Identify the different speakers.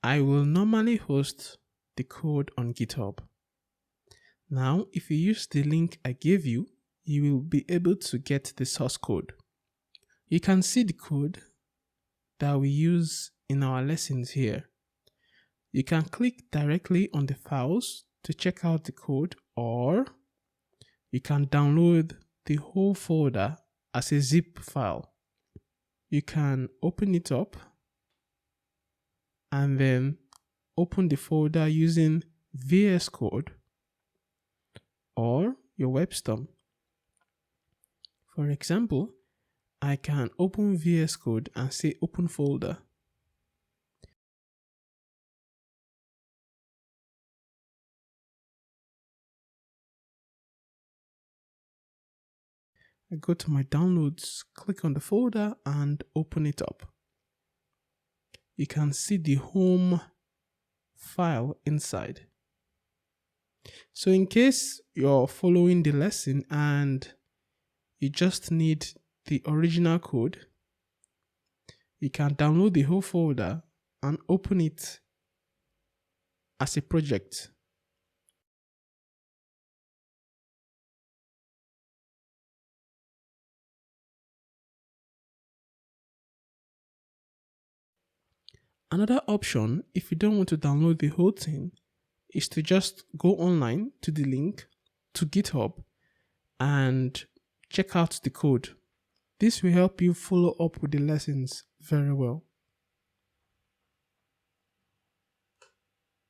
Speaker 1: I will normally host the code on GitHub. Now, if you use the link I gave you, you will be able to get the source code. You can see the code that we use in our lessons here. You can click directly on the files to check out the code, or you can download the whole folder as a zip file. You can open it up and then open the folder using VS Code or your WebStorm. For example, I can open VS Code and say open folder. I go to my downloads, click on the folder and open it up. You can see the home file inside. So in case you're following the lesson and you just need the original code, you can download the whole folder and open it as a project. Another option, if you don't want to download the whole thing, is to just go online to the link to GitHub and check out the code. This will help you follow up with the lessons very well.